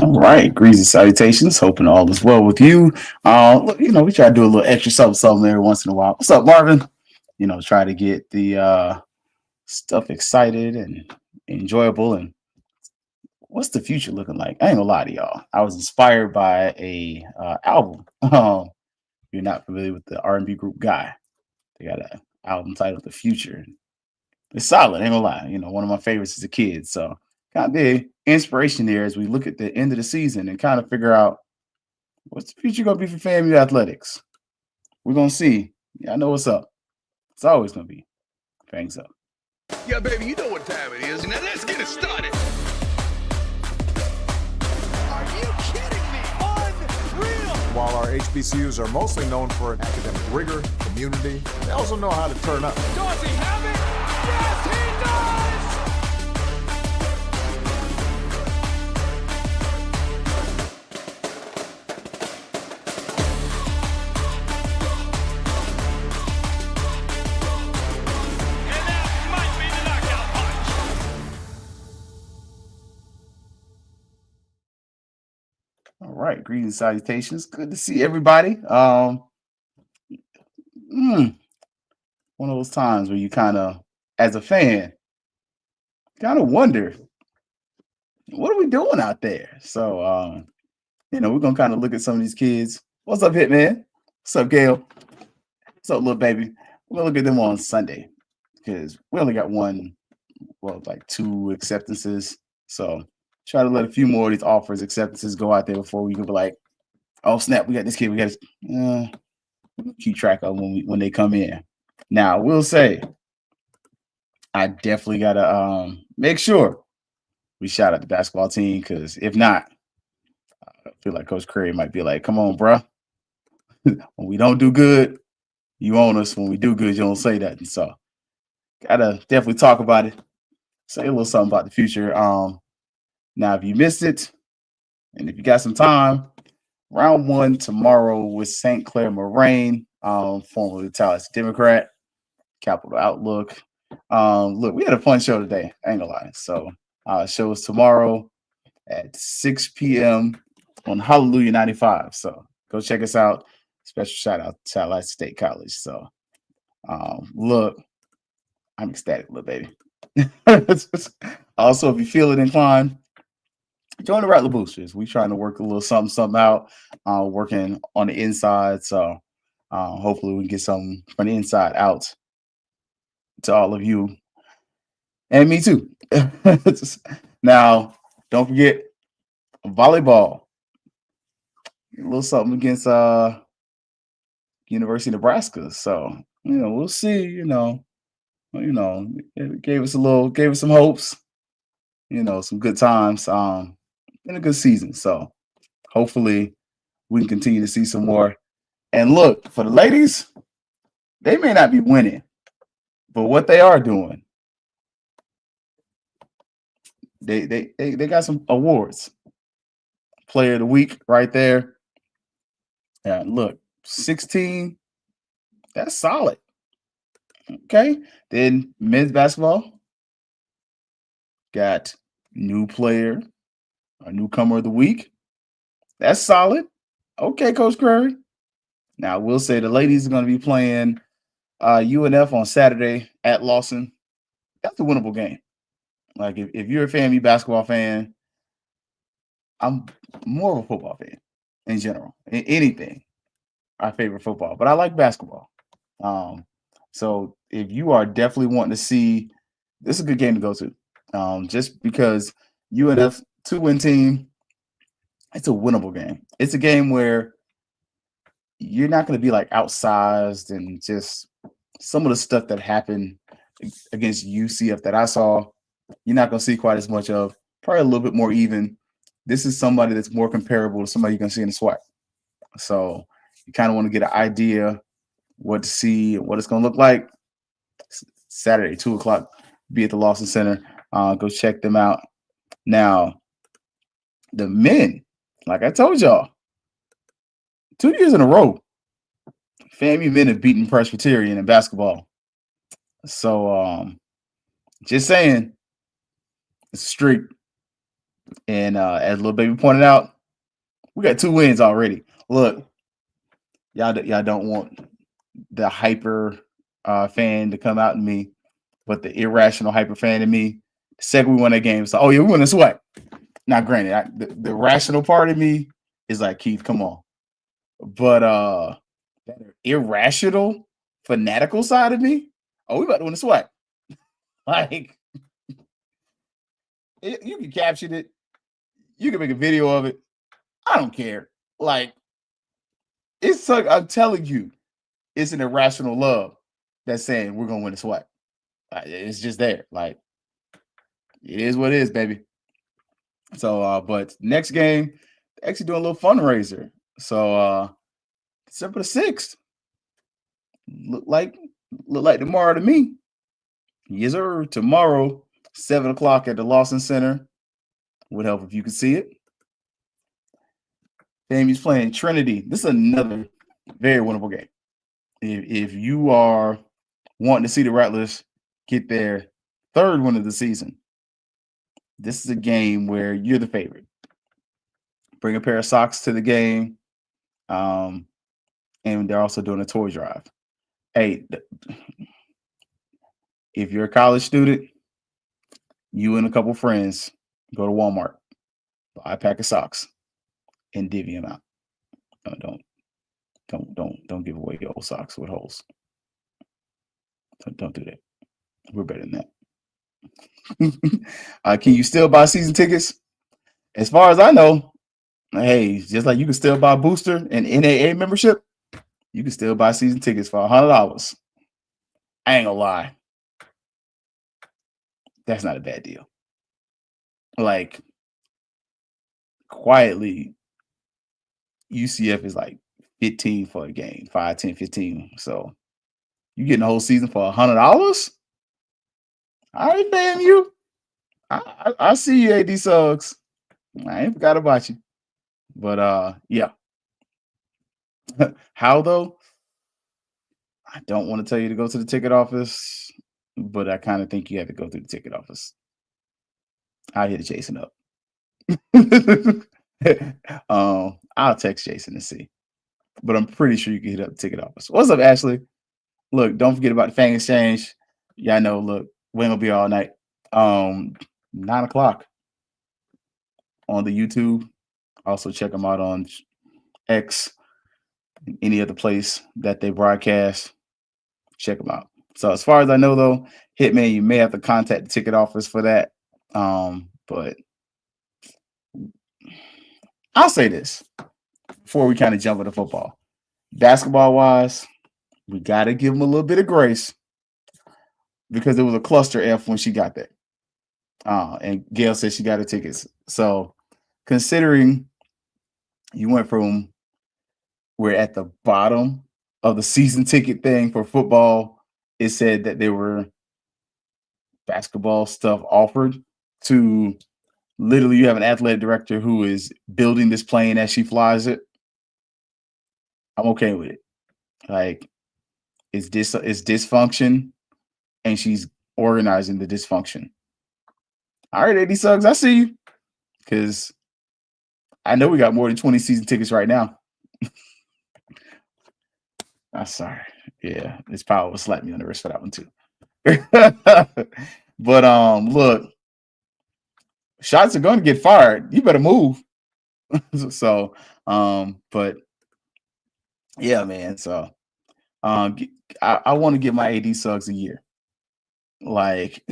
All right, greetings and salutations. Hoping all is well with you. Look, we try to do a little extra something every once in a while. What's up, Marvin? Try to get the stuff excited and enjoyable. And what's the future looking like? I ain't gonna lie to y'all. I was inspired by a album. If you're not familiar with the R&B group Guy, they got an album titled "The Future." It's solid. Ain't gonna lie. One of my favorites as a kid. So kind of the inspiration there as we look at the end of the season and kind of figure out what's the future gonna be for FAMU athletics. We're gonna see. Yeah, I know what's up. It's always gonna be Fangs up. Yeah, baby, you know what time it is. Now let's get it started. Are you kidding me? Unreal! While our HBCUs are mostly known for academic rigor, community, they also know how to turn up. Does he have it? Yes, he does! And that might be the knockout punch. All right, greetings, and salutations. Good to see everybody. One of those times where you kind of, as a fan, kind of wonder what are we doing out there. So, we're gonna kind of look at some of these kids. What's up, Hitman? What's up, Gail? What's up, little baby? We're gonna look at them on Sunday because we only got like two acceptances. So try to let a few more of these offers, acceptances go out there before we can be like, oh snap, we got this kid. We got to keep track of when they come in. Now I will say, I definitely gotta make sure we shout out the basketball team because if not, I feel like Coach Curry might be like, "Come on, bro. When we don't do good, you own us. When we do good, you don't say that." And so, gotta definitely talk about it. Say a little something about the future. Now, if you missed it, and if you got some time, round one tomorrow with St. Clair Moraine, formerly the Tallahassee Democrat, Capital Outlook. Look, we had a fun show today. I ain't gonna lie. So, show is tomorrow at 6 p.m. on Hallelujah 95. So go check us out. Special shout out to Tallahassee State College. So, look, I'm ecstatic, little baby. Also, if you feel it inclined, join the Rattler Boosters. We trying to work a little something out, working on the inside. So hopefully we can get something from the inside out to all of you and me too. Now, don't forget volleyball. A little something against University of Nebraska. So, we'll see, it gave us some hopes, some good times, in a good season. So hopefully we can continue to see some more. And look, for the ladies, they may not be winning, but what they are doing, they got some awards. Player of the week right there. Yeah, look, 16, that's solid. Okay. Then men's basketball got new player, a newcomer of the week. That's solid. Okay, Coach Curry. Now, I will say the ladies are going to be playing UNF on Saturday at Lawson. That's a winnable game. Like, if you're a FAMU basketball fan, I'm more of a football fan in general. Anything, I favor football, but I like basketball. So if you are definitely wanting to see, this is a good game to go to. Just because UNF 2-win team, it's a winnable game. It's a game where you're not going to be like outsized and just some of the stuff that happened against UCF that I saw, you're not going to see quite as much of. Probably a little bit more even. This is somebody that's more comparable to somebody you're going to see in the SWAC. So you kind of want to get an idea what to see, what it's going to look like. Saturday, 2 o'clock, be at the Lawson Center. Go check them out. Now, the men, like I told y'all, 2 years in a row, FAMU men have beaten Presbyterian in basketball. So, just saying, it's a streak. And as little baby pointed out, we got 2 wins already. Look, y'all don't want the hyper fan to come out in me, but the irrational hyper fan in me. The second we won that game, it's like, oh yeah, we won the sweat. Now, granted, the rational part of me is like, Keith, come on. But that irrational, fanatical side of me, oh, we about to win the sweat. Like, you can caption it, you can make a video of it. I don't care. Like, it's like, I'm telling you, it's an irrational love that's saying we're gonna win the sweat. It's just there. Like, it is what it is, baby. So, but next game, actually doing a little fundraiser. So, December the 6th. Look like tomorrow to me. Yes, sir. Tomorrow, 7 o'clock at the Lawson Center. Would help if you could see it. FAMU's playing Trinity. This is another very winnable game. If you are wanting to see the Rattlers get their 3rd win of the season, this is a game where you're the favorite. Bring a pair of socks to the game. And they're also doing a toy drive. Hey, if you're a college student, you and a couple friends go to Walmart, buy a pack of socks, and divvy them out. Don't give away your old socks with holes. Don't do that. We're better than that. Can you still buy season tickets? As far as I know, hey, just like you can still buy booster and NAA membership, you can still buy season tickets for $100. I ain't gonna lie. That's not a bad deal. Like, quietly, UCF is like 15 for a game, 5, 10, 15. So you getting the whole season for $100? All right, FAMU. I see you, AD Suggs. I ain't forgot about you. But yeah. How though? I don't want to tell you to go to the ticket office, but I kind of think you have to go through the ticket office. I'll hit Jason up. I'll text Jason and see. But I'm pretty sure you can hit up the ticket office. What's up, Ashley? Look, don't forget about the Fang Exchange. Yeah, I know. Look, we're gonna be all night. 9 o'clock on the YouTube. Also check them out on X, any other place that they broadcast. Check them out. So as far as I know, though, Hitman, you may have to contact the ticket office for that. But I'll say this before we kind of jump into football. Basketball wise, we got to give them a little bit of grace because it was a cluster F when she got there. And Gail said she got her tickets. So considering you went from we're at the bottom of the season ticket thing for football, it said that there were basketball stuff offered to literally you have an athletic director who is building this plane as she flies it. I'm okay with it. Like, it's dysfunction, and she's organizing the dysfunction. All right, AD Suggs, I see you. Because I know we got more than 20 season tickets right now. I'm sorry. Yeah, this power will slap me on the wrist for that one too. But look, shots are going to get fired. You better move. So, but yeah, man. So, I want to give my AD Suggs a year. Like,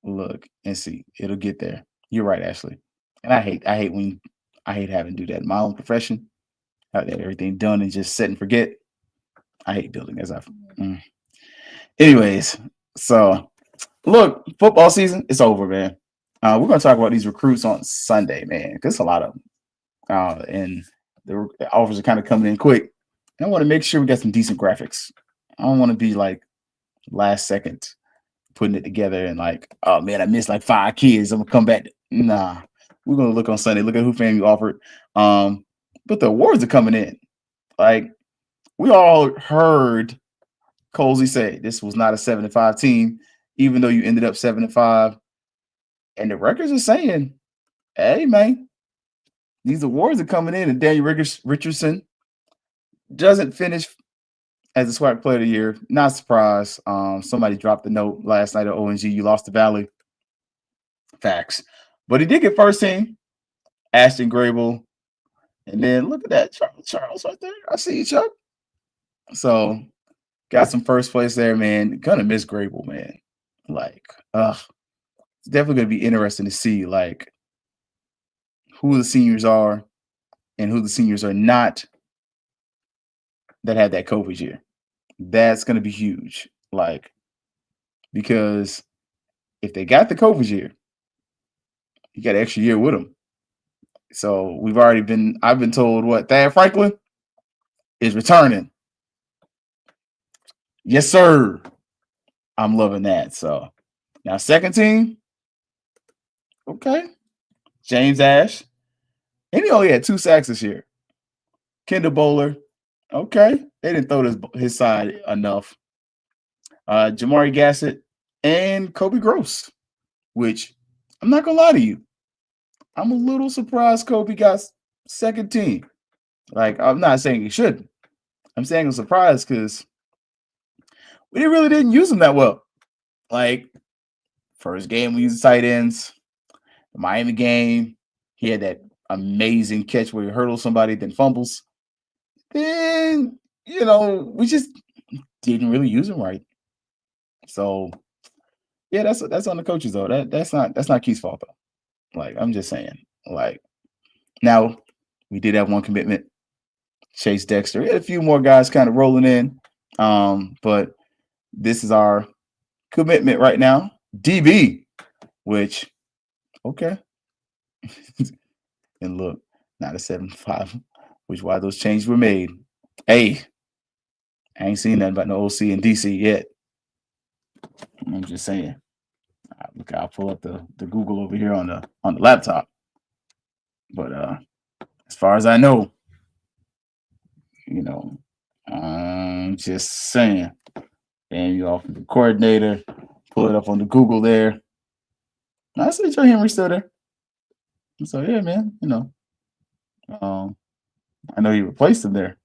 look and see, it'll get there. You're right, Ashley. And I hate having to do that in my own profession. Have everything done and just sit and forget. I hate building as Anyways, so look, football season, it's over, man. We're gonna talk about these recruits on Sunday, man, because it's a lot of them. And the offers are kind of coming in quick. And I want to make sure we got some decent graphics. I don't want to be like last second putting it together and like, oh man, I missed like 5 kids. I'm gonna come back. Nah, we're gonna look on Sunday, look at who FAMU offered. But the awards are coming in. Like, we all heard Colzie say this was not a 7-5 team, even though you ended up 7-5. And the records are saying, Hey, man, these awards are coming in, and Daniel Richardson doesn't finish as a SWAC Player of the Year. Not surprised. Somebody dropped the note last night at ONG. You lost the Valley. Facts. But he did get first team. Ashton Grable. And then look at that. Charles right there. I see you, Chuck. So got some first place there, man. Gonna miss Grable, man. Like, it's definitely gonna be interesting to see like who the seniors are and who the seniors are not that had that COVID year. That's gonna be huge. Like, because if they got the COVID year, you got an extra year with them. So I've been told what Thad Franklin is returning. Yes, sir. I'm loving that. So now second team, okay. James Ash. And he only had 2 sacks this year. Kendall Bowler. Okay. They didn't throw his side enough. Jamari Gassett and Kobe Gross, which I'm not gonna lie to you. I'm a little surprised Kobe got second team. Like, I'm not saying he shouldn't. I'm saying I'm surprised because we really didn't use him that well. Like, first game we used tight ends. The Miami game, he had that amazing catch where he hurdles somebody, then fumbles. Then, we just didn't really use him right. So, yeah, that's on the coaches though. That's not Keith's fault though. Like, I'm just saying. Like, now we did have one commitment, Chase Dexter. We had a few more guys kind of rolling in, but this is our commitment right now, DB, which okay. And look, not a 7-5, which why those changes were made. Hey, I ain't seen nothing about no OC in DC yet. I'm just saying. Look, I'll pull up the Google over here on the laptop. But as far as I know, I'm just saying. And you off the coordinator, pull it up on the Google there. I see Joe Henry still there. So yeah, man, I know he replaced him there,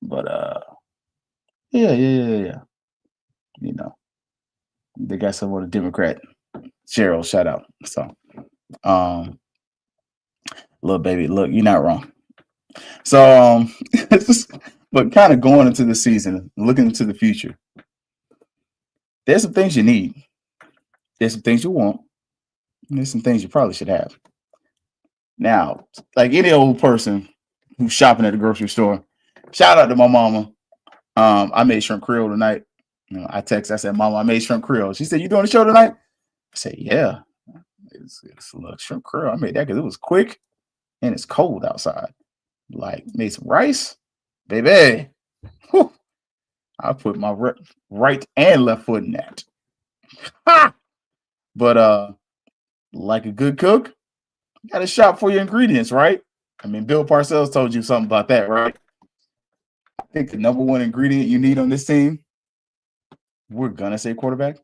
but yeah. They got someone a Democrat. Cheryl, shout out. So little baby, look, you're not wrong. So but kind of going into the season, looking into the future, there's some things you need. There's some things you want. And there's some things you probably should have. Now, like any old person who's shopping at the grocery store, shout out to my mama. I made shrimp creole tonight. I said, Mama, I made shrimp creole. She said, you doing the show tonight? I said, yeah. It's a shrimp creole. I made that because it was quick and it's cold outside. Like, made some rice. Baby. Whew. I put my right and left foot in that. Ha! But like a good cook, you got to shop for your ingredients, right? I mean, Bill Parcells told you something about that, right? I think the number one ingredient you need on this team, we're going to say quarterback.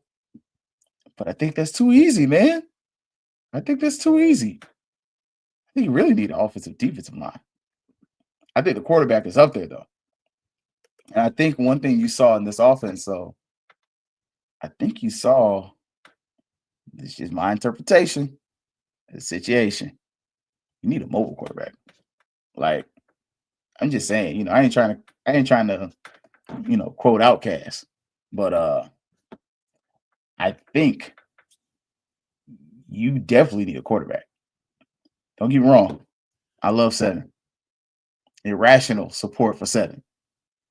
But I think that's too easy, man. I think that's too easy. I think you really need an offensive defensive line. I think the quarterback is up there, though. And I think one thing you saw in this offense, though, I think you saw, this is just my interpretation of the situation, you need a mobile quarterback. Like, I'm just saying, I ain't trying to, quote Outcast, but I think you definitely need a quarterback. Don't get me wrong. I love Seven. Irrational support for Seven.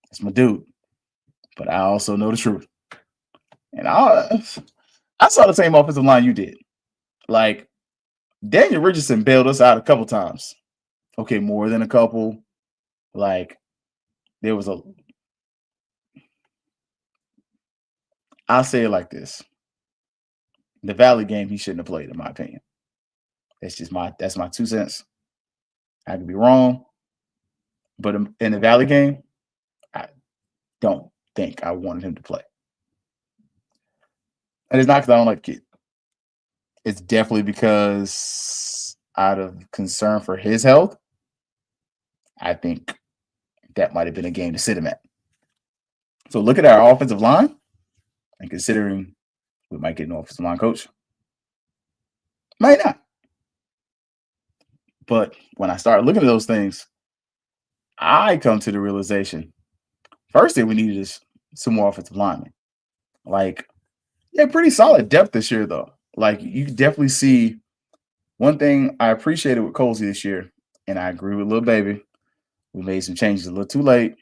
That's my dude. But I also know the truth. And I saw the same offensive line you did. Like, Daniel Richardson bailed us out a couple times. Okay, more than a couple. Like, there was I'll say it like this. The Valley game, he shouldn't have played, in my opinion. That's my 2 cents. I could be wrong. But in the Valley game, I don't think I wanted him to play. And it's not because I don't like the kid. It's definitely because out of concern for his health, I think that might have been a game to sit him at. So look at our offensive line, and considering we might get an offensive line coach, might not. But when I start looking at those things, I come to the realization first thing we needed is some more offensive linemen. Like, yeah, pretty solid depth this year, though. Like, you can definitely see one thing I appreciated with Colzie this year, and I agree with Lil Baby. We made some changes a little too late,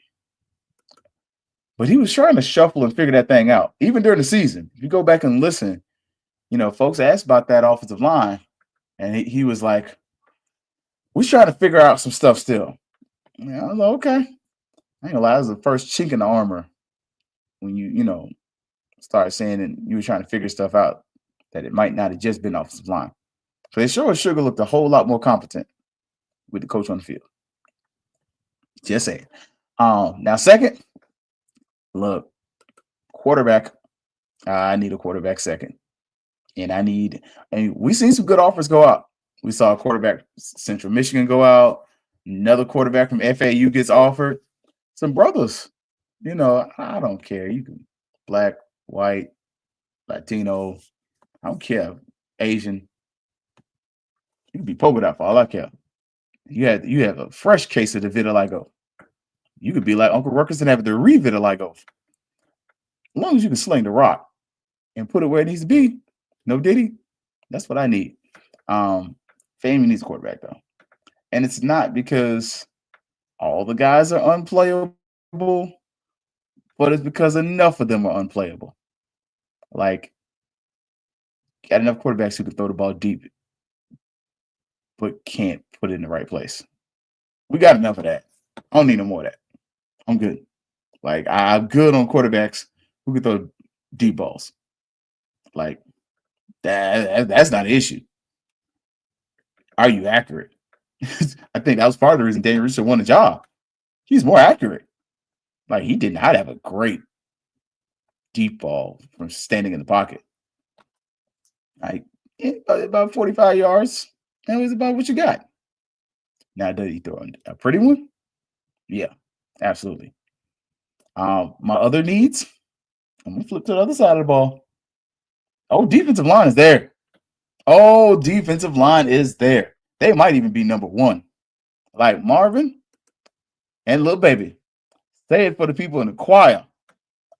but he was trying to shuffle and figure that thing out, even during the season. If you go back and listen, folks asked about that offensive line, and he was like, we're trying to figure out some stuff still. Yeah, I was like, okay. I ain't gonna lie, that was the first chink in the armor when you start saying that you were trying to figure stuff out, that it might not have just been offensive line. So they sure as sugar looked a whole lot more competent with the coach on the field. Just saying. Now, second, look, quarterback. I need a quarterback second. And we've seen some good offers go out. We saw a quarterback Central Michigan go out. Another quarterback from FAU gets offered. Some brothers, I don't care. You can black, white, Latino, I don't care. Asian. You can be polka dot for all I care. You have a fresh case of the vitiligo. You could be like Uncle Ruckus and have the re-vitiligo. As long as you can sling the rock and put it where it needs to be, no diddy, that's what I need. FAMU needs a quarterback, though. And it's not because all the guys are unplayable, but it's because enough of them are unplayable. Like, got enough quarterbacks who can throw the ball deep, but can't put it in the right place. We got enough of that. I don't need no more of that. I'm good. Like, I'm good on quarterbacks who can throw deep balls. Like, that's not an issue. Are you accurate? I think that was part of the reason Daniel Richardson won the job. He's more accurate. Like, he did not have a great deep ball from standing in the pocket. Like, about 45 yards. That was about what you got. Now, did he throw a pretty one? Yeah, absolutely. My other needs, I'm going to flip to the other side of the ball. Oh, defensive line is there. Oh, defensive line is there. They might even be number one. Like Marvin and Lil Baby. Say it for the people in the choir.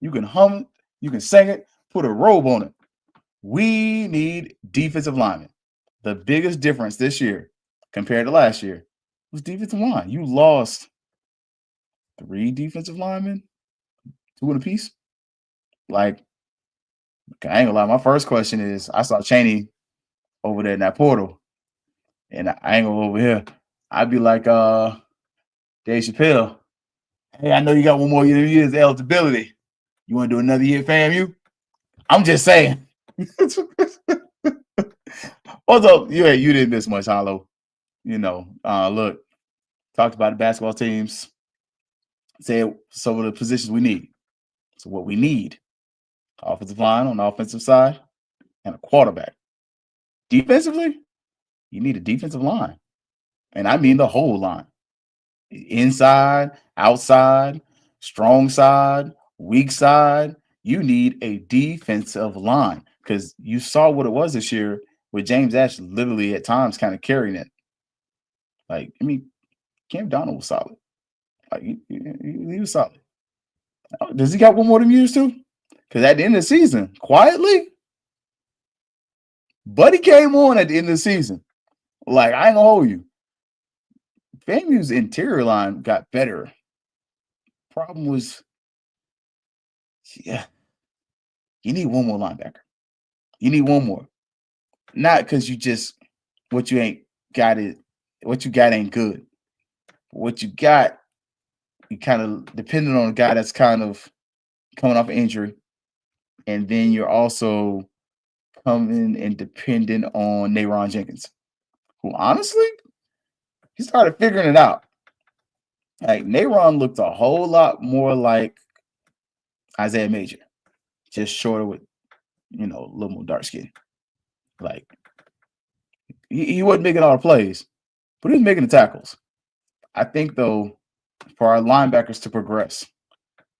You can hum it, you can sing it, put a robe on it. We need defensive linemen. The biggest difference this year compared to last year was defensive line. You lost 3 defensive linemen, 2 in a piece. Like, I ain't gonna lie. My first question is, I saw Chaney over there in that portal, and I ain't gonna go over here. I'd be like, Dave Chappelle, hey, I know you got one more year's eligibility. You want to do another year at FAMU? I'm just saying. What's up? You didn't miss much, Hollow. Look, talked about the basketball teams. Said some of the positions we need. So what we need, offensive line on the offensive side and a quarterback. Defensively, you need a defensive line. And I mean the whole line. Inside, outside, strong side, weak side. You need a defensive line because you saw what it was this year with James Ash literally at times kind of carrying it. Like, I mean, Cam Donald was solid. Like, he was solid. Does he got one more than years too? Because at the end of the season, quietly, Buddy came on at the end of the season. Like, I ain't gonna hold you. FAMU's interior line got better. Problem was, yeah, you need one more linebacker. You need one more. Not because what you got ain't good. What you got, you kind of depending on a guy that's kind of coming off an injury. And then you're also coming and dependent on Nayron Jenkins, who honestly, he started figuring it out. Like, Nayron looked a whole lot more like Isaiah Major, just shorter with, a little more dark skin. Like, He wasn't making all the plays, but he was making the tackles. I think though, for our linebackers to progress,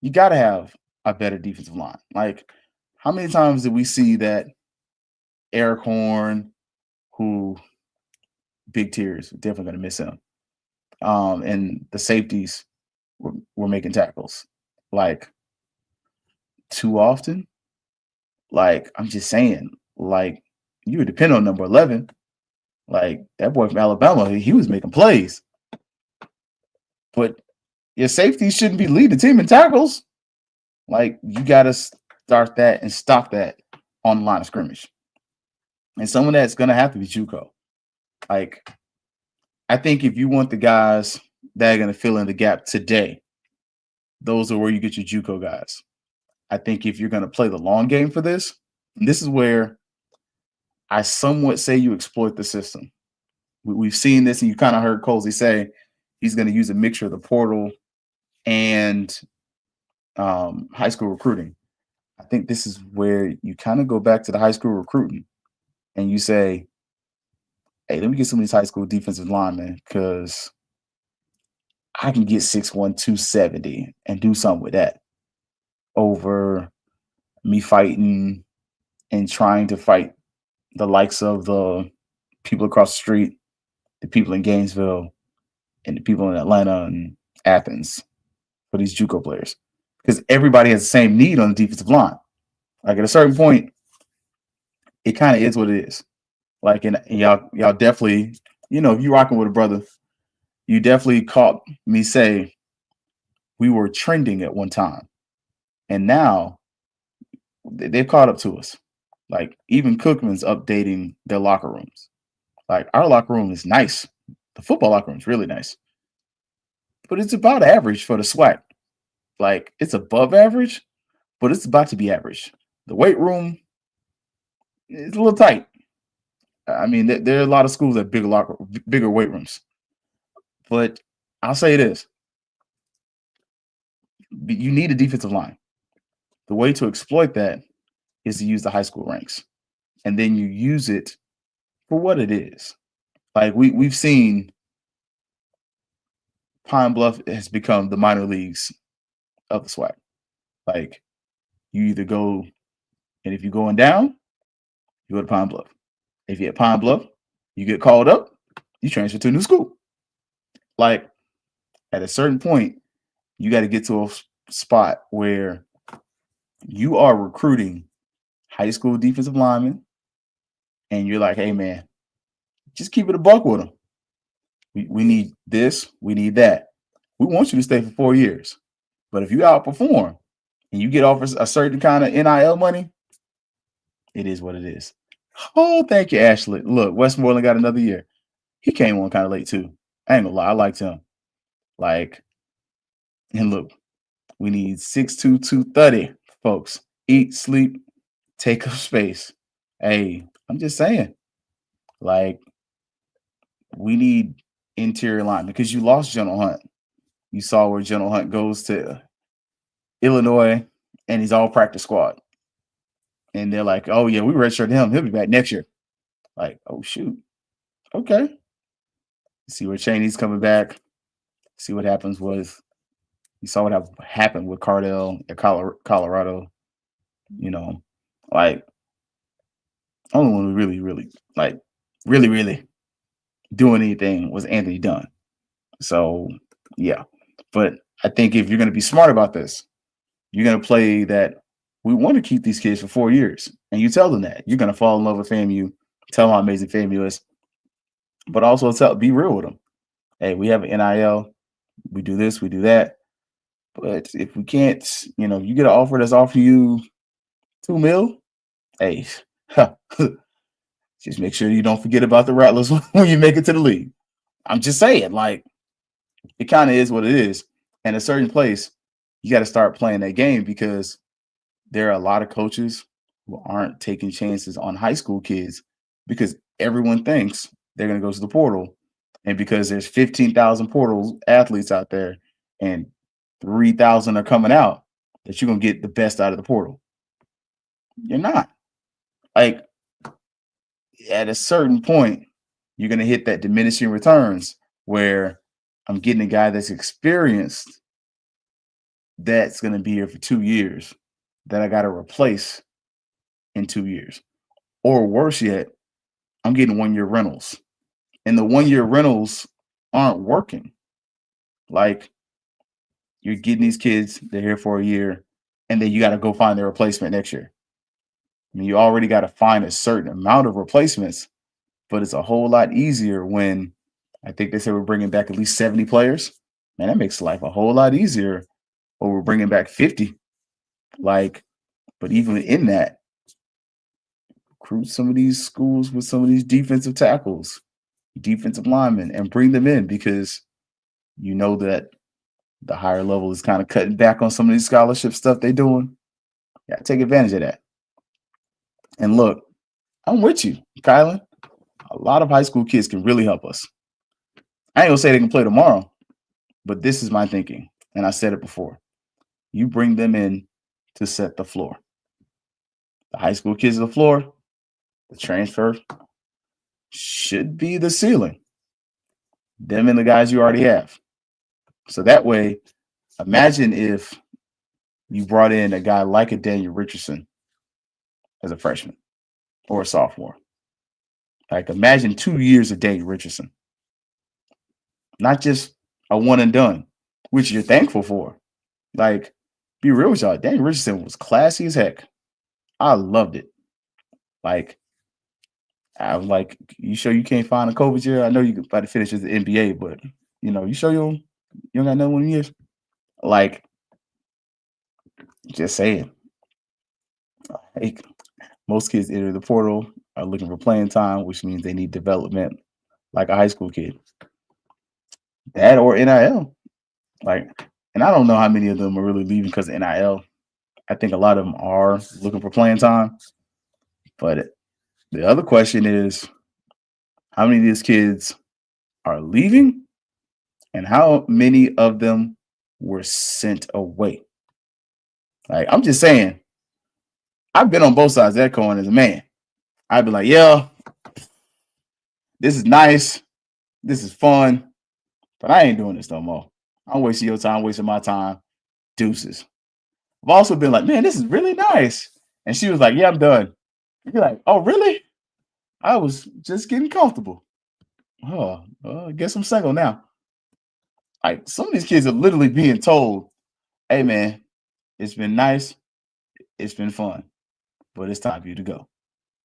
you got to have a better defensive line. Like, how many times did we see that Eric Horn, who big tears, definitely going to miss him, and the safeties were making tackles like too often? Like, I'm just saying, like, you would depend on number 11. Like, that boy from Alabama, he was making plays. But your safeties shouldn't be leading the team in tackles. Like, you got to start that and stop that on the line of scrimmage. And some of that's going to have to be JUCO. Like, I think if you want the guys that are going to fill in the gap today, those are where you get your JUCO guys. I think if you're going to play the long game for this, and this is where I somewhat say you exploit the system. We've seen this, and you kind of heard Colzie say he's going to use a mixture of the portal and high school recruiting. I think this is where you kind of go back to the high school recruiting and you say, hey, let me get some of these high school defensive linemen because I can get 6'1", 270 and do something with that over me fighting and trying to fight the likes of the people across the street, the people in Gainesville, and the people in Atlanta and Athens for these JUCO players. Because everybody has the same need on the defensive line. Like, at a certain point, it kind of is what it is. Like, and y'all definitely, if you're rocking with a brother, you definitely caught me say we were trending at one time. And now they've caught up to us. Like, even Cookman's updating their locker rooms. Like, our locker room is nice. The football locker room is really nice. But it's about average for the SWAC. Like, it's above average, but it's about to be average. The weight room is a little tight. I mean, there are a lot of schools that have bigger weight rooms. But I'll say this. You need a defensive line. The way to exploit that is to use the high school ranks. And then you use it for what it is. Like, we've seen Pine Bluff has become the minor leagues of the SWAC. Like, you either go, and if you're going down, you go to Pine Bluff. If you're at Pine Bluff, you get called up, you transfer to a new school. Like, at a certain point, you got to get to a spot where you are recruiting high school defensive linemen, and you're like, hey, man, just keep it a buck with them. We need this. We need that. We want you to stay for 4 years. But if you outperform and you get offered a certain kind of NIL money, it is what it is. Oh, thank you, Ashley. Look, Westmoreland got another year. He came on kind of late, too. I ain't gonna lie. I liked him. Like, and look, we need 6'2", 230, folks. Eat, sleep, take up space. Hey, I'm just saying. Like, we need interior line because you lost General Hunt. You saw where General Hunt goes to Illinois, and he's all practice squad. And they're like, oh, yeah, we redshirted him. He'll be back next year. Like, oh, shoot. Okay. See where Chaney's coming back. See what happens with – you saw what happened with Cardell at Colorado. Like, only one who really doing anything was Anthony Dunn. So, yeah. But I think if you're going to be smart about this, you're going to play that we want to keep these kids for 4 years. And you tell them that. You're going to fall in love with FAMU, tell them how amazing FAMU is, but also be real with them. Hey, we have an NIL. We do this, we do that. But if we can't, you get an offer that's offering you $2 million, hey, just make sure you don't forget about the Rattlers when you make it to the league. I'm just saying, like, it kind of is what it is. And at a certain place, you got to start playing that game because there are a lot of coaches who aren't taking chances on high school kids because everyone thinks they're going to go to the portal. And because there's 15,000 portal athletes out there and 3,000 are coming out, that you're going to get the best out of the portal. You're not. Like, at a certain point, you're going to hit that diminishing returns where I'm getting a guy that's experienced that's going to be here for 2 years that I got to replace in 2 years. Or worse yet, I'm getting 1-year rentals. And the 1-year rentals aren't working. Like, you're getting these kids, they're here for a year, and then you got to go find their replacement next year. I mean, you already got to find a certain amount of replacements, but it's a whole lot easier when I think they said we're bringing back at least 70 players. Man, that makes life a whole lot easier. Or we're bringing back 50. Like, but even in that, recruit some of these schools with some of these defensive tackles, defensive linemen, and bring them in because you know that the higher level is kind of cutting back on some of these scholarship stuff they're doing. Yeah, take advantage of that. And look, I'm with you, Kylan. A lot of high school kids can really help us. I ain't gonna say they can play tomorrow, but this is my thinking. And I said it before. You bring them in to set the floor. The high school kids are the floor. The transfer should be the ceiling. Them and the guys you already have. So that way, imagine if you brought in a guy like a Daniel Richardson as a freshman or a sophomore. Like, imagine 2 years of Daniel Richardson. Not just a one and done, which you're thankful for. Like, be real with y'all. Daniel Richardson was classy as heck. I loved it. Like, I was like, you sure you can't find a COVID year? I know you about to finish as the NBA, but you sure you don't got another 1 years? Like, just saying. Hey, most kids enter the portal are looking for playing time, which means they need development like a high school kid. That or NIL. Like, and I don't know how many of them are really leaving because of NIL. I think a lot of them are looking for playing time. But the other question is, how many of these kids are leaving and how many of them were sent away? Like, I'm just saying, I've been on both sides of that coin as a man. I'd be like, yeah, this is nice. This is fun. But I ain't doing this no more. I'm wasting your time, wasting my time. Deuces. I've also been like, man, this is really nice. And she was like, yeah, I'm done. You're like, oh, really? I was just getting comfortable. Oh, well, I guess I'm single now. Like, some of these kids are literally being told, hey, man, it's been nice. It's been fun. But it's time for you to go.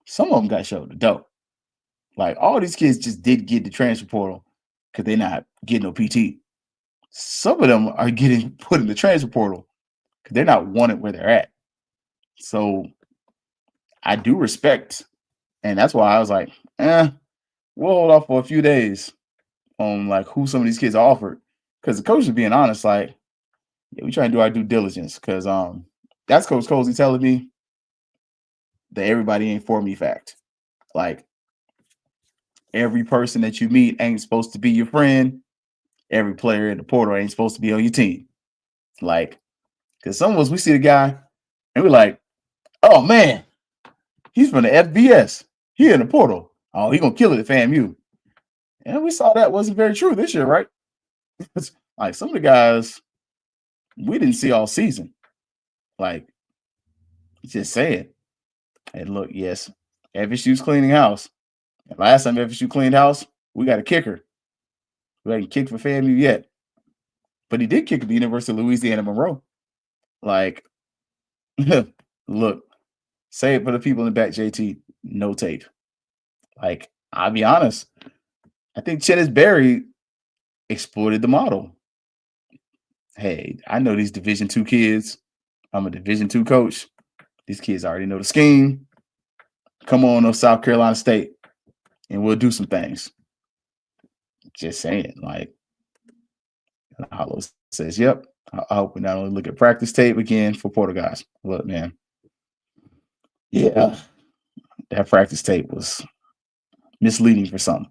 Some of them got showed the dope. Like, all these kids just did get the transfer portal because they're not getting no PT. Some of them are getting put in the transfer portal because they're not wanted where they're at. So I do respect, and that's why I was like, we'll hold off for a few days on like who some of these kids are offered. Because the coach is being honest, like, yeah, we try to do our due diligence. Because that's Coach Colzie telling me that everybody ain't for me fact. Like, every person that you meet ain't supposed to be your friend. Every player in the portal ain't supposed to be on your team. Like, because some of us, we see the guy and we're like, oh, man, he's from the FBS. He in the portal. Oh, he going to kill it at FAMU. And we saw that wasn't very true this year, right? Like, some of the guys we didn't see all season. Like, just saying. And look, yes, FSU's cleaning house. And last time FSU cleaned house, we got a kicker. We haven't kicked for FAMU yet. But he did kick at the University of Louisiana Monroe. Like, look, say it for the people in the back, JT, no tape. Like, I'll be honest. I think Chennis Berry exploited the model. Hey, I know these Division II kids. I'm a Division II coach. These kids already know the scheme. Come on, no South Carolina State, and we'll do some things. Just saying, like, Hollow says, yep. I hope we not only look at practice tape again for Porter guys. Look, man. Yeah, that practice tape was misleading for some.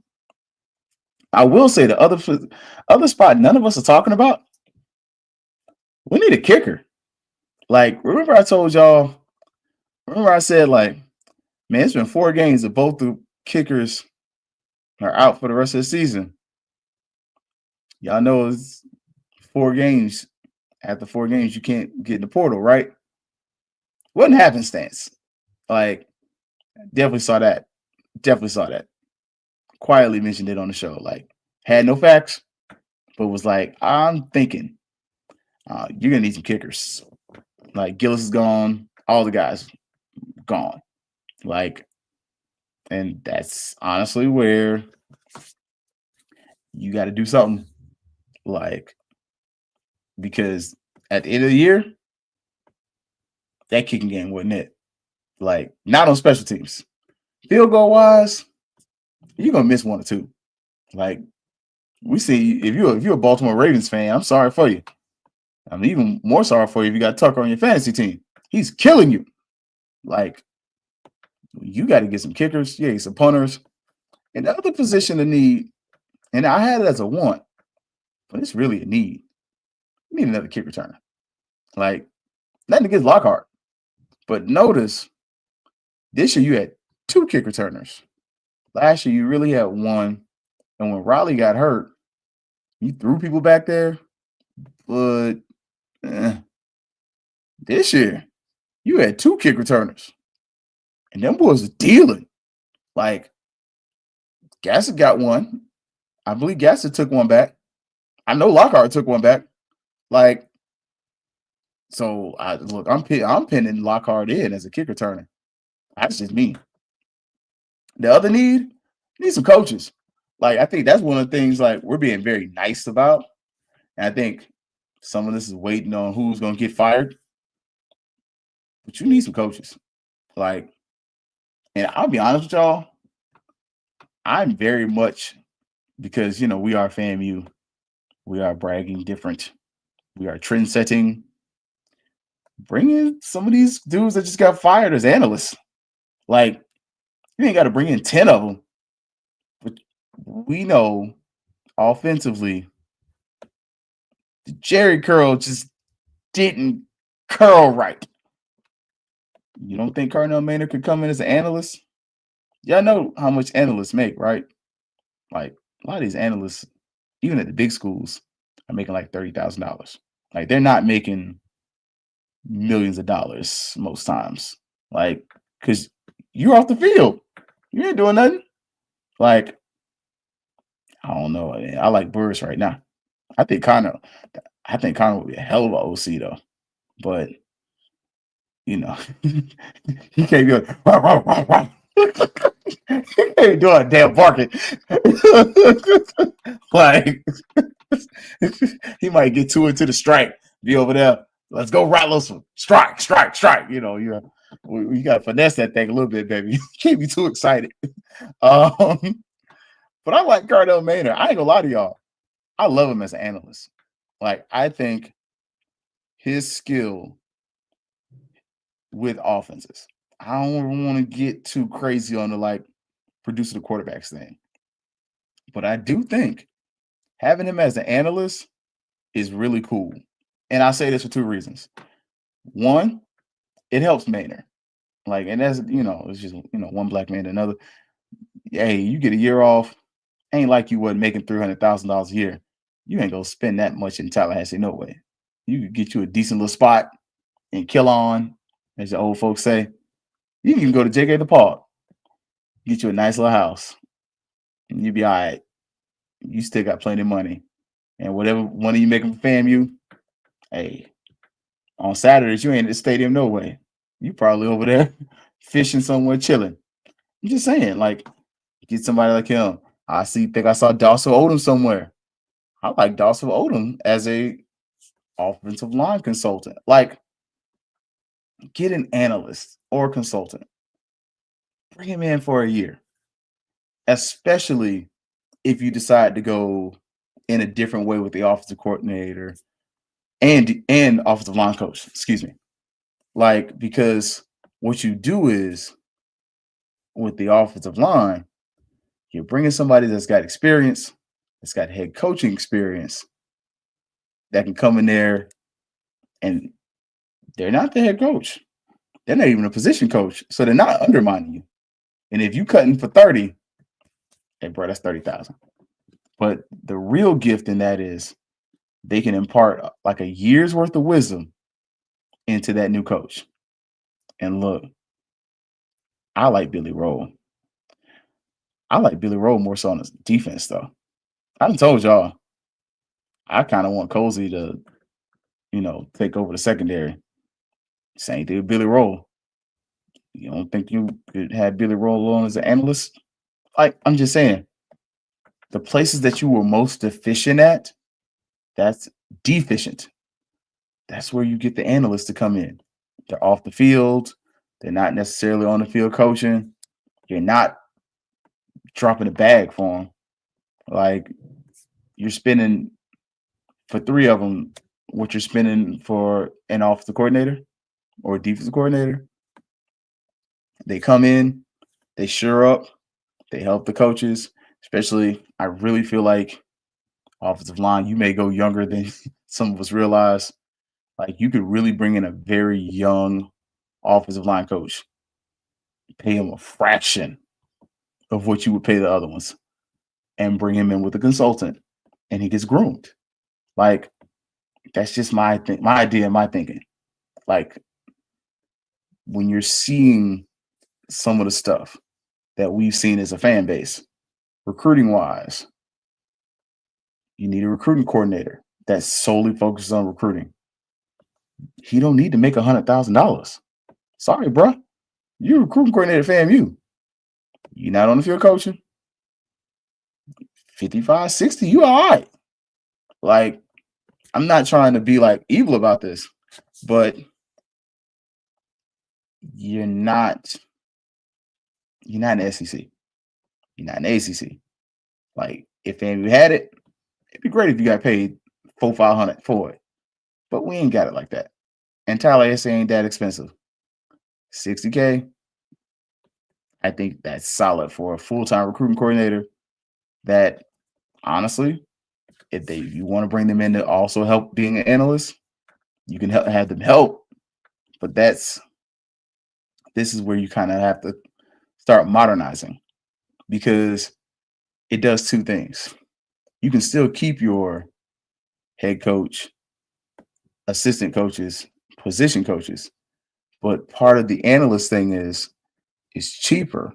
I will say the other spot none of us are talking about, we need a kicker. Like, remember I told y'all, I said, like, man, it's been 4 games of both the kickers are out for the rest of the season. Y'all know it's 4 games. After 4 games, you can't get in the portal, right? Wasn't happenstance. Like, definitely saw that. Definitely saw that. Quietly mentioned it on the show. Like, had no facts, but was like, I'm thinking you're gonna need some kickers. Like, Gillis is gone, all the guys gone. Like, and that's honestly where you got to do something. Like, because at the end of the year, that kicking game wasn't it. Like, not on special teams. Field goal wise, you're gonna miss 1 or 2. Like, we see if you're a Baltimore Ravens fan, I'm sorry for you. I'm even more sorry for you if you got Tucker on your fantasy team. He's killing you. Like, you got to get some kickers, yeah, some punters. And the other position to need, and I had it as a want, but it's really a need. You need another kick returner. Like, nothing against Lockhart. But notice this year you had 2 kick returners. Last year you really had 1. And when Riley got hurt, you threw people back there. But this year you had 2 kick returners. And them boys are dealing. Like, Gasser got 1. I believe Gasser took 1 back. I know Lockhart took 1 back. Like, so I'm pinning Lockhart in as a kick returner. That's just me. The other need some coaches. Like, I think that's one of the things like we're being very nice about. And I think some of this is waiting on who's going to get fired. But you need some coaches. Like, and I'll be honest with y'all, I'm very much, because, we are FAMU. We are bragging different. We are trend setting. Bring in some of these dudes that just got fired as analysts. Like, you ain't got to bring in 10 of them. But we know offensively, the Jerry curl just didn't curl right. You don't think Cardinal Maynard could come in as an analyst? Y'all know how much analysts make, right? Like, a lot of these analysts, even at the big schools, are making like $30,000. Like, they're not making millions of dollars most times. Like, because you're off the field. You ain't doing nothing. Like, I don't know. I like Burris right now. I think Connor would be a hell of an OC though. But he can't be like, "Rah, rah, rah, rah." He ain't doing a damn barking. Like, he might get 2 into the strike, be over there. Let's go, Rattlers. Strike, strike, strike. You got to finesse that thing a little bit, baby. You can't be too excited. But I like Cardell Maynard. I ain't gonna lie to y'all. I love him as an analyst. Like, I think his skill with offenses. I don't want to get too crazy on the like producer the quarterbacks thing. But I do think having him as an analyst is really cool. And I say this for 2 reasons. One, it helps Maynard. Like, and that's, it's just, one black man to another. Hey, you get a year off. Ain't like you wasn't making $300,000 a year. You ain't gonna spend that much in Tallahassee, no way. You could get you a decent little spot and kill on, as the old folks say. You can even go to JK the Park, get you a nice little house, and you be all right. You still got plenty of money. And whatever money you making from FAMU, hey, on Saturdays, you ain't at the stadium no way. You probably over there fishing somewhere, chilling. I'm just saying, like, get somebody like him. I think I saw Dawson Odom somewhere. I like Dawson Odom as a offensive line consultant. Like, get an analyst or consultant. Bring him in for a year. Especially if you decide to go in a different way with the offensive coordinator and offensive line coach, excuse me. Like, because what you do is with the offensive line, you're bringing somebody that's got experience, that's got head coaching experience, that can come in there, and they're not the head coach. They're not even a position coach, so they're not undermining you. And if you cutting for 30, Hey, bro, that's 30,000. But the real gift in that is they can impart like a year's worth of wisdom into that new coach. And look, I like Billy Roll. I like Billy Roll more so on his defense, though. I done told y'all I kind of want Colzie to, take over the secondary. Same thing with Billy Roll. You don't think you could have Billy Roll on as an analyst? Like, I'm just saying, the places that you were most deficient at, that's deficient. That's where you get the analysts to come in. They're off the field. They're not necessarily on the field coaching. You're not dropping a bag for them. Like, you're spending for three of them what you're spending for an offensive coordinator or a defensive coordinator. They come in, they sure up, they help the coaches. Especially, I really feel like offensive line, you may go younger than some of us realize. Like, you could really bring in a very young offensive line coach, pay him a fraction of what you would pay the other ones, and bring him in with a consultant, and he gets groomed. Like, that's just my idea, my thinking. Like, when you're seeing some of the stuff that we've seen as a fan base, recruiting wise, you need a recruiting coordinator that solely focuses on recruiting. He don't need to make $100,000. Sorry, bro. You're a recruiting coordinator at FAMU. You're not on the field coaching. 55, 60, you all right. Like, I'm not trying to be like evil about this, but you're not in the SEC. You're not in the ACC. Like, if FAMU had it, it'd be great if you got paid $400-500 for it. But we ain't got it like that. And Tallahassee ain't that expensive. $60K. I think that's solid for a full-time recruiting coordinator that, honestly, if you want to bring them in to also help being an analyst, you can have them help. But this is where you kind of have to start modernizing, because it does two things. You can still keep your head coach, assistant coaches, position coaches, but part of the analyst thing is cheaper.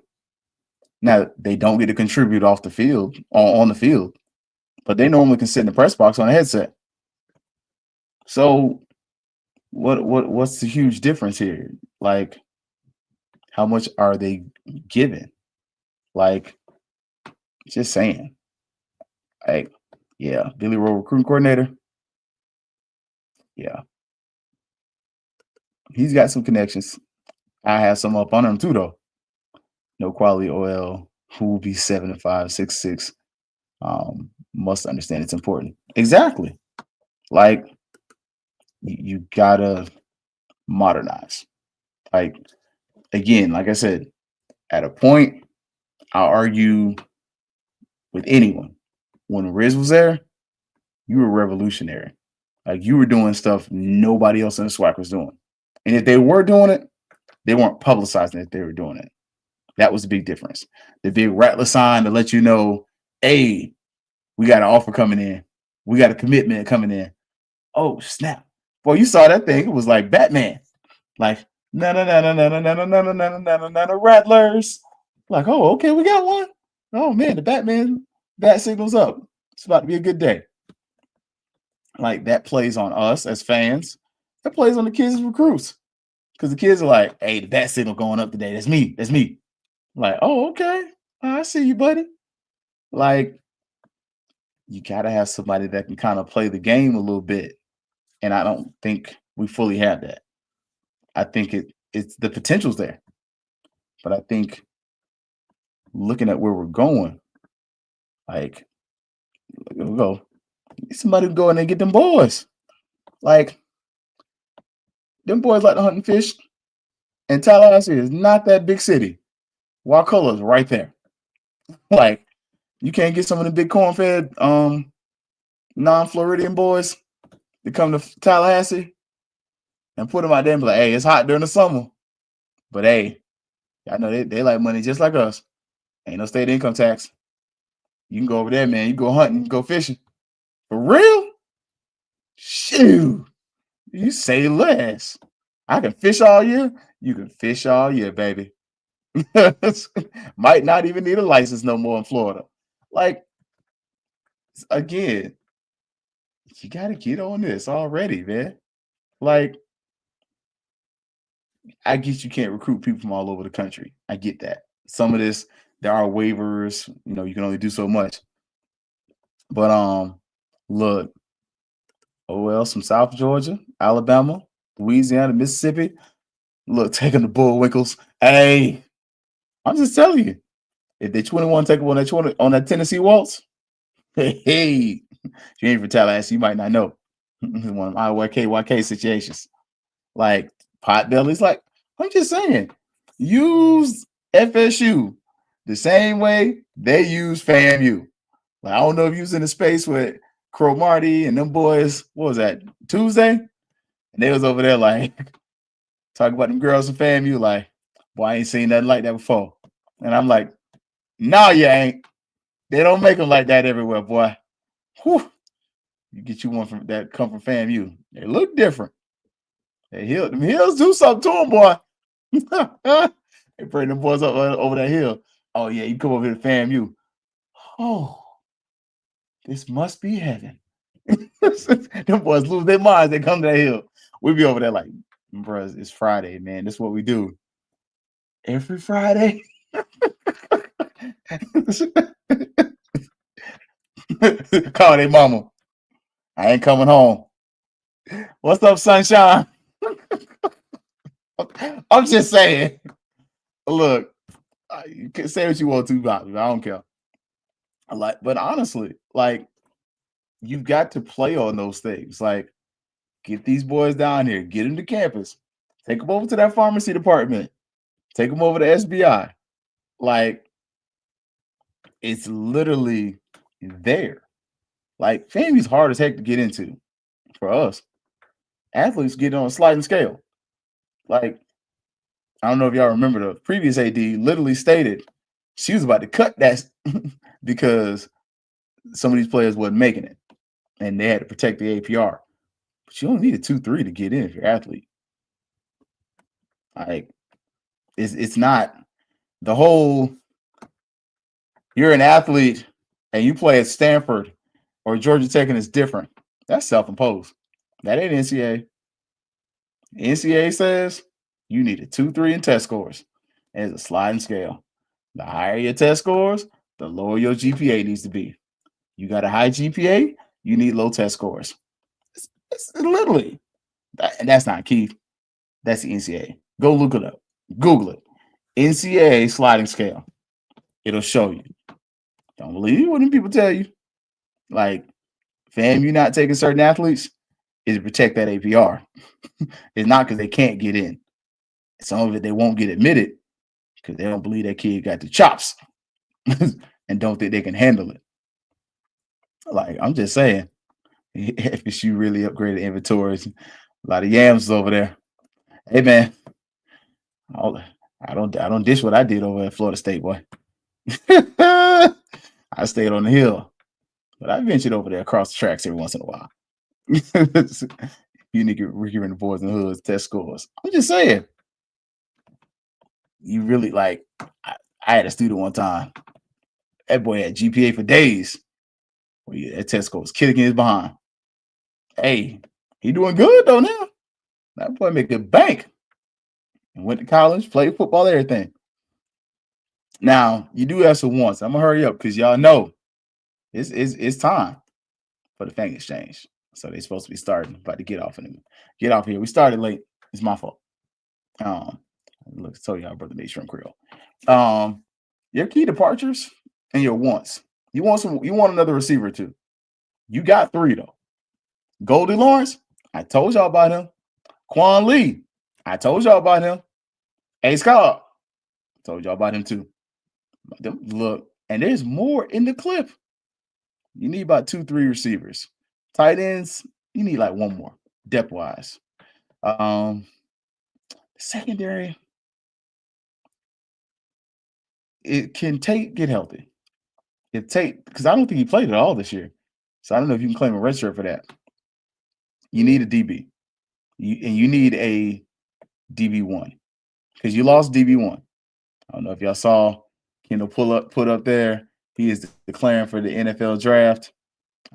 Now, they don't get to contribute off the field, on the field, but they normally can sit in the press box on a headset. So what's the huge difference here? Like, how much are they given? Like, just saying. Like, yeah, Billy Rowe, recruiting coordinator. Yeah. He's got some connections. I have some up on him too, though. No quality OL, who will be 7'5", 6'6". Must understand it's important. Exactly. Like, you gotta modernize. Like, again, like I said, at a point, I'll argue with anyone. When Riz was there, you were revolutionary. Like, you were doing stuff nobody else in the SWAC was doing. And if they were doing it, they weren't publicizing that they were doing it. That was the big difference. The big rattler sign to let you know, hey, we got an offer coming in. We got a commitment coming in. Oh, snap. Boy, you saw that thing. It was like Batman. Like, no, rattlers. Like, oh, okay, we got one. Oh, man, the Batman bat signal's up. It's about to be a good day. Like, that plays on us as fans. That plays on the kids as recruits. Because the kids are like, hey, the bat signal going up today. That's me. That's me. Like, oh, okay. I see you, buddy. Like, you got to have somebody that can kind of play the game a little bit. And I don't think we fully have that. I think it's the potential's there. But I think looking at where we're going, like, we'll go, somebody go in and get them boys. Like, them boys like to hunt and fish. And Tallahassee is not that big city. Wakulla's right there. Like, you can't get some of the big corn-fed non-Floridian boys to come to Tallahassee and put them out there and be like, hey, it's hot during the summer. But hey, I know they like money just like us. Ain't no state income tax. You can go over there, man. You go hunting, go fishing. For real? Shoot. You say less. I can fish all year. You can fish all year, baby. Might not even need a license no more in Florida. Like, again, you got to get on this already, man. Like, I get you can't recruit people from all over the country. I get that. Some of this, there are waivers. You can only do so much. But look, oh well, some South Georgia, Alabama, Louisiana, Mississippi. Look, taking the Bullwinkles. Hey, I'm just telling you, if they 21, take them on that 20 on that Tennessee waltz. Hey, if you ain't from Tallahassee, you might not know. One of my KYK situations. Like Potbellies. Like, I'm just saying, use FSU the same way they use FAMU. Like, I don't know if you was in the space with Crow Marty and them boys. What was that, Tuesday? And they was over there like talking about them girls in FAMU. Like, boy, I ain't seen nothing like that before. And I'm like, no, you ain't. They don't make them like that everywhere, boy. Whew. You get you one from that come from FAMU. They look different. Them hills do something to them, boy. They bring them boys up over that hill. Oh yeah, you come over here to FAMU. Oh, this must be heaven. Them boys lose their minds. They come to that hill. We be over there like, bro, it's Friday, man. This is what we do every Friday. Call their mama. I ain't coming home. What's up, sunshine? I'm just saying. Look, you can say what you want to about me. I don't care. But honestly, like, you've got to play on those things. Like, get these boys down here, get them to campus, take them over to that pharmacy department, take them over to SBI. Like, it's literally there. Like, FAMU's hard as heck to get into for us. Athletes get on a sliding scale. Like, I don't know if y'all remember, the previous AD literally stated she was about to cut that because some of these players wasn't making it, and they had to protect the APR. But you only need a 2.3 to get in if you're an athlete. Like, it's not the whole you're an athlete and you play at Stanford or Georgia Tech and it's different. That's self-imposed. That ain't NCAA. NCAA says you need a 2.3 in test scores. And it's a sliding scale. The higher your test scores, the lower your GPA needs to be. You got a high GPA, you need low test scores. It's literally, and that's not key. That's the NCAA. Go look it up. Google it. NCAA sliding scale. It'll show you. Don't believe what people tell you. Like, FAMU not taking certain athletes is to protect that APR. It's not because they can't get in. Some of it they won't get admitted because they don't believe that kid got the chops and don't think they can handle it. Like, I'm just saying, FSU really upgraded inventories. A lot of yams over there. Hey man, I don't dish what I did over at Florida State, boy. I stayed on the hill, but I ventured over there across the tracks every once in a while. You nigga giving the boys in the hoods test scores. I'm just saying. You really like. I had a student one time. That boy had GPA for days. Well, yeah, that test score was kicking his behind. Hey, he doing good though now. That boy make good bank. And went to college, played football, everything. Now you do have some wants. I'm gonna hurry up because y'all know it's time for the Fangs exchange. So they're supposed to be starting. About to get off here. We started late. It's my fault. Look, I told y'all brother made shrimp Creole. Your key departures and your wants. You want another receiver too. You got 3 though. Goldie Lawrence, I told y'all about him. Quan Lee, I told y'all about him. Ace Cobb, told y'all about him too. Look, and there's more in the clip. You need about 2-3 receivers. Tight ends, you need like 1 more, depth-wise. Secondary, it can get healthy. if Tate, because I don't think he played at all this year, so I don't know if you can claim a red shirt for that. You need a DB, and you need a DB1 because you lost DB1. I don't know if y'all saw Kendall put up there. He is declaring for the NFL draft.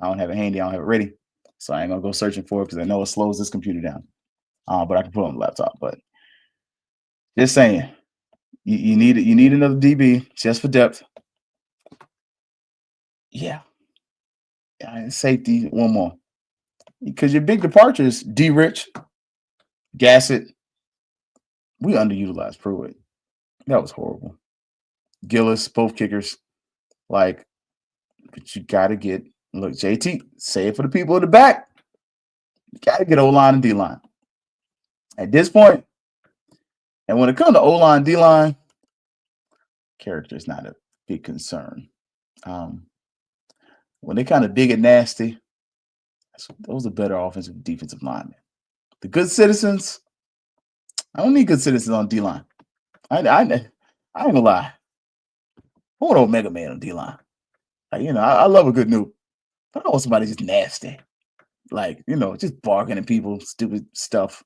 I don't have it handy. I don't have it ready, so I ain't gonna go searching for it because I know it slows this computer down. But I can put it on the laptop. But just saying, you need another DB just for depth. Yeah, and safety one more because your big departures, D. Rich, Gassett. We underutilized Pruitt. That was horrible. Gillis, both kickers. Like, but you got to get, look, JT, say it for the people in the back. You got to get O-line and D-line. At this point, and when it comes to O-line, D-line, character is not a big concern. When they kind of big and nasty, those are better offensive and defensive linemen. The good citizens, I don't need good citizens on D-line. I ain't gonna lie. I want Omega Man on D-line. Like, I love a good noob. But I want somebody just nasty. Like, just barking at people, stupid stuff.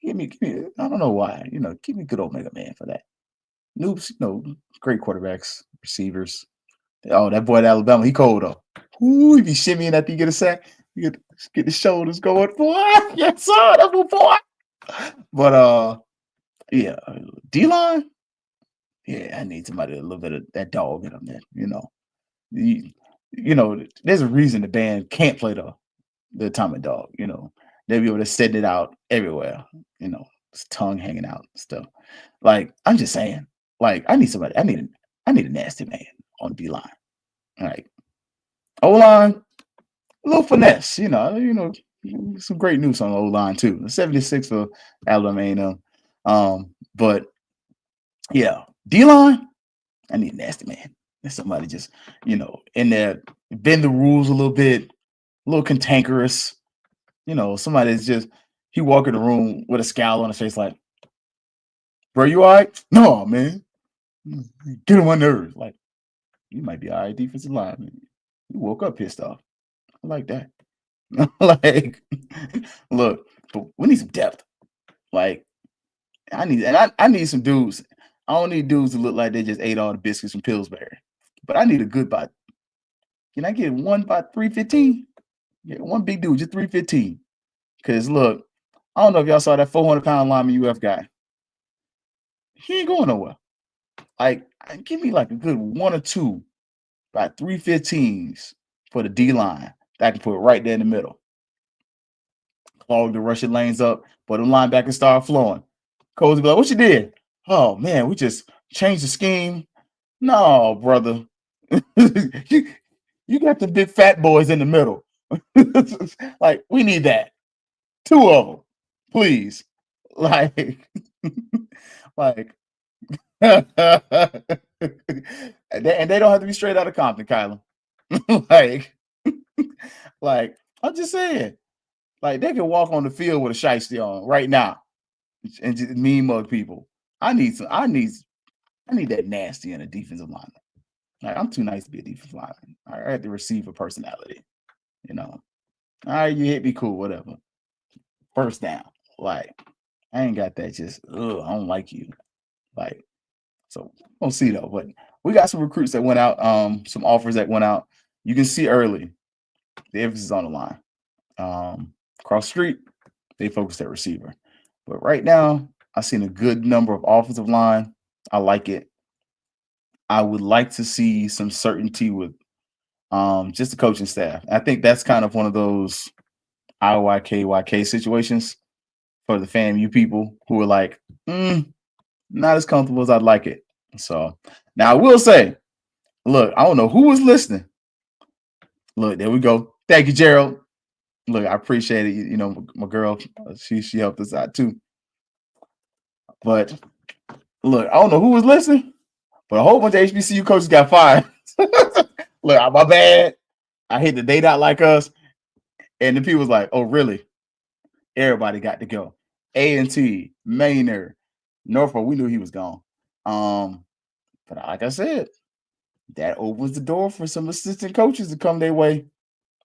Give me, I don't know why. Give me good Omega Man for that. Noobs, great quarterbacks, receivers. Oh, that boy at Alabama, he cold though. Ooh, he be shimmying after you get a sack. You get the shoulders going, boy. Yes, sir, that's my boy. But yeah, D-line. Yeah, I need somebody a little bit of that dog in them. There's a reason the band can't play the atomic dog. They'll be able to send it out everywhere. His tongue hanging out and stuff. Like, I'm just saying. Like, I need somebody. I need a nasty man on the D-line. All right. O-line, a little finesse. Some great news on the O-line too. The 76 for Alabama A&M. But yeah, D-line, I need a nasty man. And somebody just, in there, bend the rules a little bit, a little cantankerous. Somebody that's just, he walk in the room with a scowl on his face like, bro, you all right? No, man. Get on my nerves. Like, you might be all right defensive lineman. You woke up pissed off. I like that. Like, look, but we need some depth. Like, I need some dudes. I don't need dudes to look like they just ate all the biscuits from Pillsbury. But I need a good bot. Can I get one by 315? Yeah, one big dude, just 315. Because look, I don't know if y'all saw that 400-pound lineman UF guy. He ain't going nowhere. Like, give me like a good one or two by 315s for the D line that I can put right there in the middle. Clog the rushing lanes up, but the linebackers start flowing. Colzie be like, what you did? Oh man, we just changed the scheme. No, brother. you got the big fat boys in the middle. Like, we need that. Two of them, please. Like, and they don't have to be straight out of Compton, Kyler. like, I'm just saying, like, they can walk on the field with a shiesty on right now and just mean mug people. I need that nasty in a defensive lineman. Like, I'm too nice to be a defensive lineman. I have to receive a personality. All right, you hit me, cool, whatever. First down. Like, I ain't got that just, I don't like you. Like, so we'll see though. But we got some recruits that went out, some offers that went out. You can see early the emphasis on the line. Cross street, they focused at receiver. But right now, I've seen a good number of offensive line. I like it. I would like to see some certainty with just the coaching staff. I think that's kind of one of those IYK situations for the FAMU people who are like, not as comfortable as I'd like it. So now I will say, look, I don't know who was listening. Look, there we go. Thank you, Gerald. Look, I appreciate it. My girl, she helped us out too. But look, I don't know who was listening, but a whole bunch of HBCU coaches got fired. Look, my bad. I hit the date out like us. And the people was like, oh, really? Everybody got to go. A&T, Maynard, Norfolk, we knew he was gone. But like I said, that opens the door for some assistant coaches to come their way.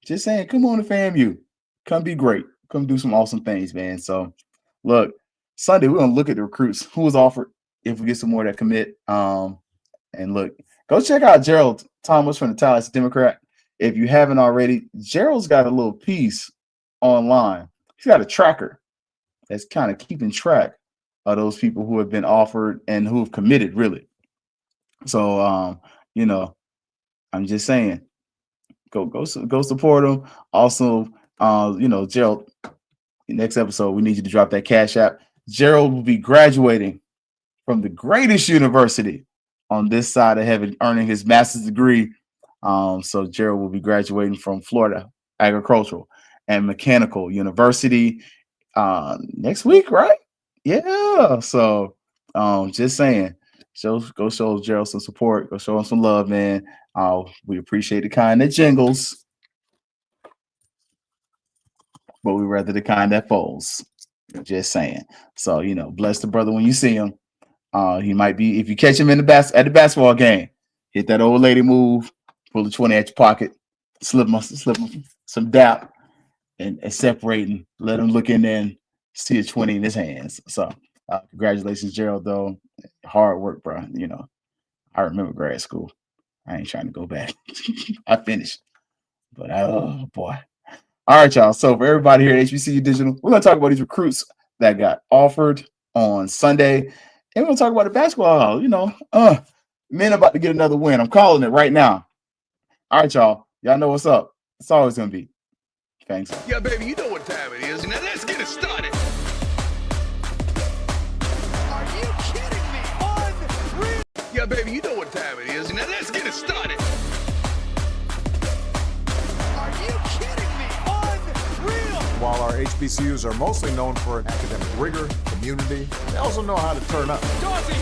Just saying, come on to FAMU. Come be great. Come do some awesome things, man. So, look, Sunday, we're going to look at the recruits who was offered if we get some more that commit. And look, go check out Gerald Thomas from the Tallahassee Democrat. If you haven't already, Gerald's got a little piece online. He's got a tracker that's kind of keeping track of those people who have been offered and who have committed, really. So, you know, I'm just saying, go support them. Also, you know, Gerald, next episode, we need you to drop that Cash App. Gerald will be graduating from the greatest university on this side of heaven, earning his master's degree. So Gerald will be graduating from Florida Agricultural and Mechanical University next week, right? Yeah. So just saying, go show Gerald some support. Go show him some love, man. We appreciate the kind that jingles, but we rather the kind that folds. Just saying. So, you know, bless the brother when you see him. He might be, if you catch him in at the basketball game, hit that old lady move, pull the 20 at your pocket, slip him some dap, and separating. Let him look in there and see a 20 in his hands. So, congratulations, Gerald. Though hard work, bro. You know, I remember grad school. I ain't trying to go back. I finished, but oh boy. All right, y'all. So for everybody here at HBCU Digital, we're gonna talk about these recruits that got offered on Sunday, and we're gonna talk about the basketball. You know, men about to get another win. I'm calling it right now. All right, y'all. Y'all know what's up. It's always gonna be Fangs. Yeah, baby, you know what time it is. Now let's get it started. Are you kidding me? Unreal. Yeah, baby, you know what time it is. Now let's get it started. Are you kidding me? Unreal. While our HBCUs are mostly known for academic rigor, community, they also know how to turn up. Dorsey